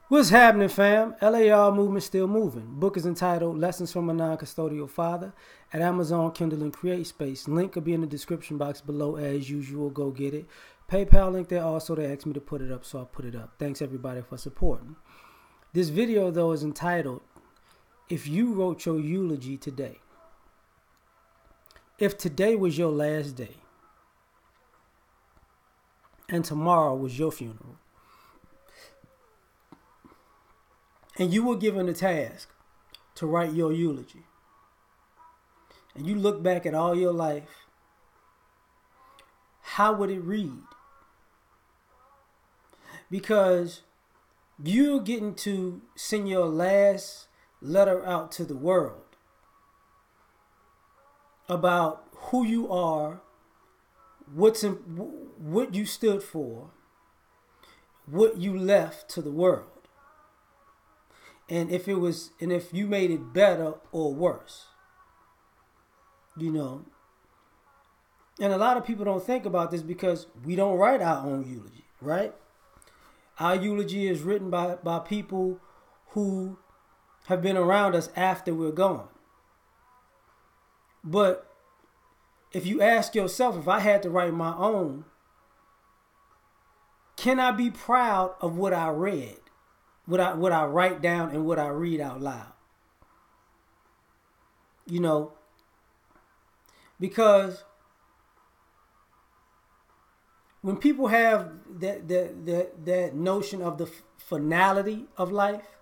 What's happening, fam? L.A.R. movement still moving. Book is entitled Lessons from a Non-Custodial Father at Amazon, Kindle, and Create Space. Link will be in the description box below as usual. Go get it. PayPal link there also. They asked me to put it up, so I put it up. Thanks everybody for supporting. This video, though, is entitled, If You Wrote Your Eulogy Today. If today was your last day and tomorrow was your funeral, and you were given the task to write your eulogy, and you look back at all your life, how would it read? Because you're getting to send your last letter out to the world about who you are, what you stood for, what you left to the world. And if you made it better or worse, And a lot of people don't think about this because we don't write our own eulogy, right? Our eulogy is written by people who have been around us after we're gone. But if you ask yourself, if I had to write my own, can I be proud of what I read? What I write down and what I read out loud. Because when people have that notion of the finality of life,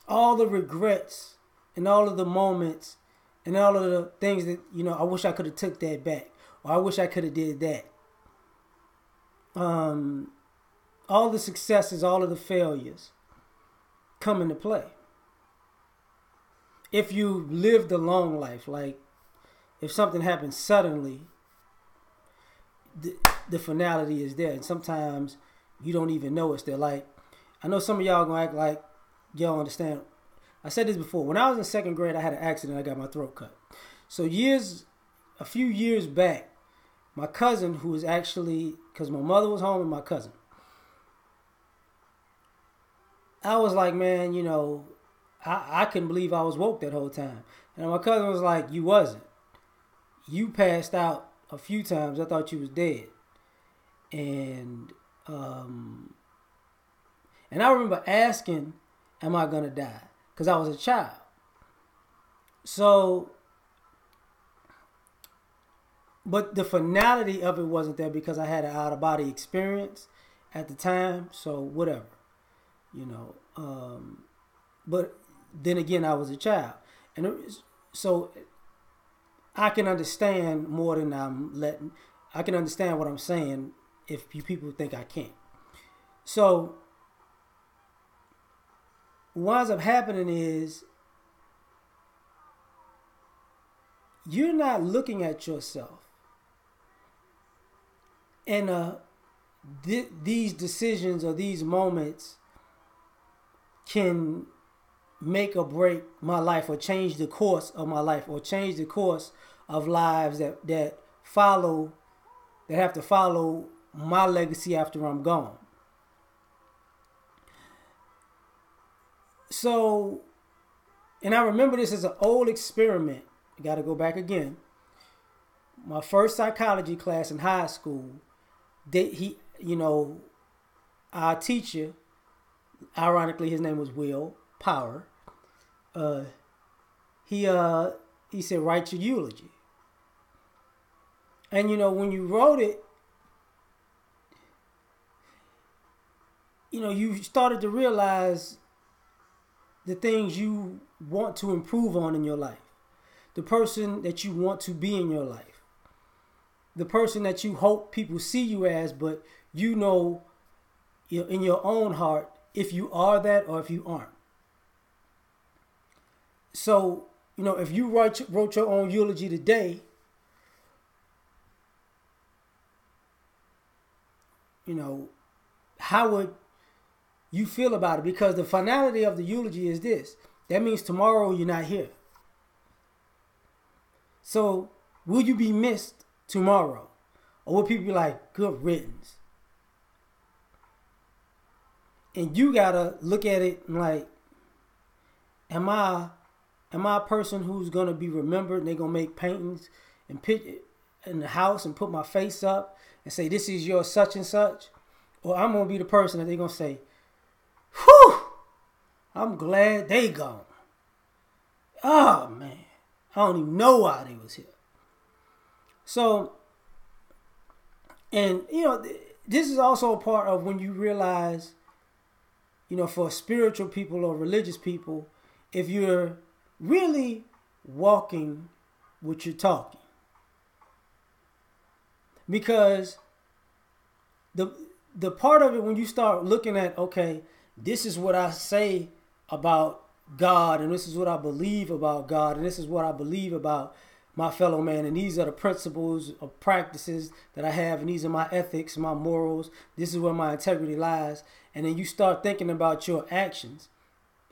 all the regrets and all of the moments and all of the things that, I wish I could have took that back, or I wish I could have did that. All the successes, all of the failures come into play. If you lived a long life, like if something happens suddenly, the finality is there. And sometimes you don't even know it's there. Like, I know some of y'all gonna act like y'all understand. I said this before. When I was in second grade, I had an accident. I got my throat cut. So a few years back, my cousin, who was actually, because my mother was home and my cousin, I was like, man, I couldn't believe I was woke that whole time. And my cousin was like, you wasn't. You passed out a few times. I thought you was dead. And I remember asking, am I going to die? Because I was a child. So, but the finality of it wasn't there because I had an out-of-body experience at the time. So, whatever. But then again, I was a child. So I can understand more than I can understand what I'm saying if you people think I can't. So what winds up happening is you're not looking at yourself. And these decisions or these moments can make or break my life, or change the course of my life, or change the course of lives that have to follow my legacy after I'm gone. So, and I remember this as an old experiment. I got to go back again. My first psychology class in high school, our teacher, ironically, his name was Will Power. He said, write your eulogy. And when you wrote it, you started to realize the things you want to improve on in your life, the person that you want to be in your life, the person that you hope people see you as, but in your own heart if you are that or if you aren't. So, if you wrote your own eulogy today, how would you feel about it? Because the finality of the eulogy is this. That means tomorrow you're not here. So, will you be missed tomorrow? Or will people be like, good riddance? And you gotta look at it like, am I a person who's gonna be remembered and they're gonna make paintings and put in the house and put my face up and say, this is your such and such? Or I'm gonna be the person that they're gonna say, whew, I'm glad they gone. Oh man, I don't even know why they was here. So, and this is also a part of when you realize, for spiritual people or religious people, if you're really walking what you're talking. Because the part of it when you start looking at, okay, this is what I say about God, and this is what I believe about God, and this is what I believe about my fellow man, and these are the principles or practices that I have, and these are my ethics, my morals, this is where my integrity lies. And then you start thinking about your actions.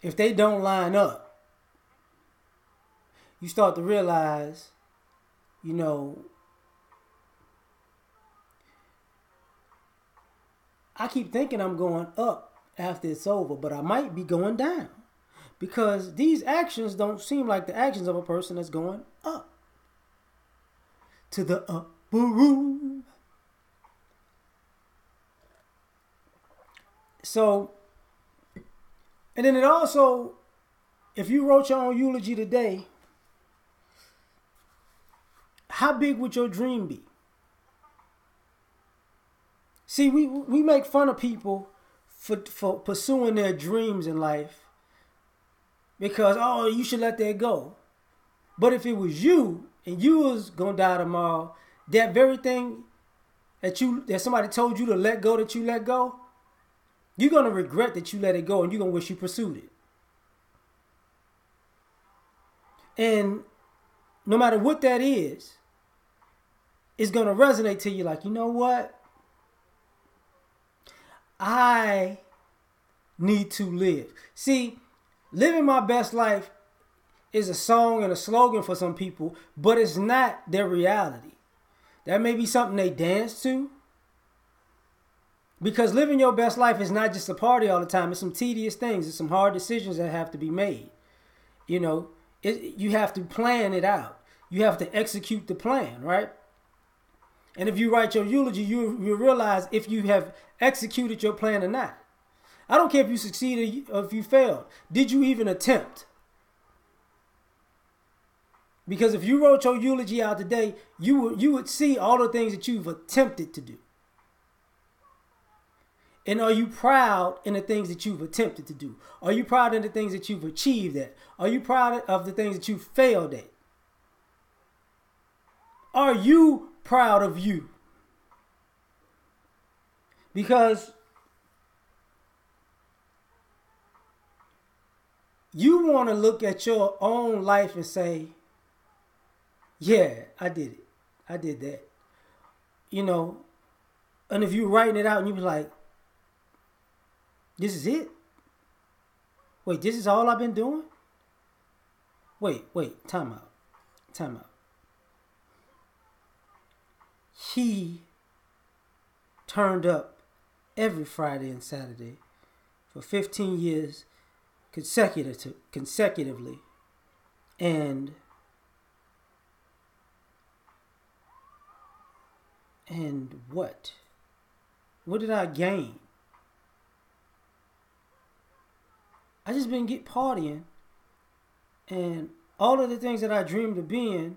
If they don't line up, you start to realize, I keep thinking I'm going up after it's over, but I might be going down. Because these actions don't seem like the actions of a person that's going up. To the upper room. So, and then it also, if you wrote your own eulogy today, how big would your dream be? See, we make fun of people for pursuing their dreams in life because, oh, you should let that go. But if it was you and you was gonna die tomorrow, that very thing that somebody told you to let go, that you let go, you're gonna regret that you let it go, and you're gonna wish you pursued it. And no matter what that is, it's gonna resonate to you like, you know what? I need to live. See, living my best life is a song and a slogan for some people, but it's not their reality. That may be something they dance to. Because living your best life is not just a party all the time. It's some tedious things. It's some hard decisions that have to be made. You have to plan it out. You have to execute the plan, right? And if you write your eulogy, you realize if you have executed your plan or not. I don't care if you succeeded or if you failed. Did you even attempt? Because if you wrote your eulogy out today, you would see all the things that you've attempted to do. And are you proud in the things that you've attempted to do? Are you proud in the things that you've achieved at? Are you proud of the things that you failed at? Are you proud of you? Because you want to look at your own life and say, yeah, I did it. I did that. And if you're writing it out and you be like, this is it? Wait, this is all I've been doing? Wait, time out. He turned up every Friday and Saturday for 15 years consecutively. And what? What did I gain? I just been partying, and all of the things that I dreamed of being,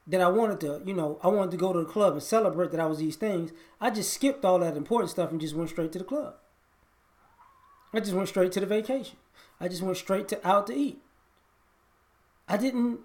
that I wanted to, I wanted to go to the club and celebrate that I was these things. I just skipped all that important stuff and just went straight to the club. I just went straight to the vacation. I just went straight out to eat. I didn't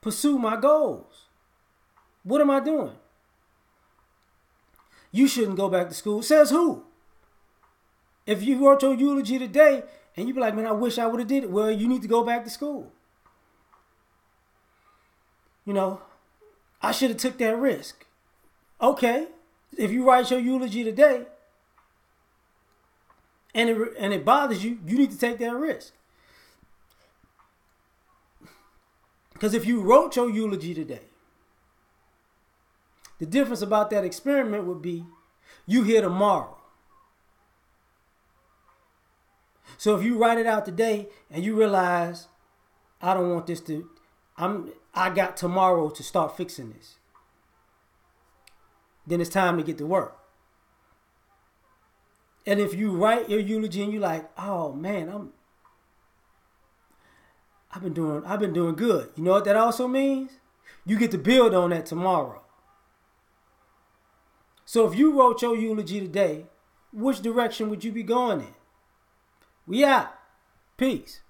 pursue my goals. What am I doing? You shouldn't go back to school. Says who? If you wrote your eulogy today and you be like, man, I wish I would have did it. Well, you need to go back to school. I should have took that risk. Okay. If you write your eulogy today and it bothers you, you need to take that risk. Because if you wrote your eulogy today, the difference about that experiment would be you here tomorrow. So if you write it out today and you realize, I don't want this to, I got tomorrow to start fixing this, then it's time to get to work. And if you write your eulogy and you're like, oh man, I've been doing good. You know what that also means? You get to build on that tomorrow. So if you wrote your eulogy today, which direction would you be going in? We out. Peace.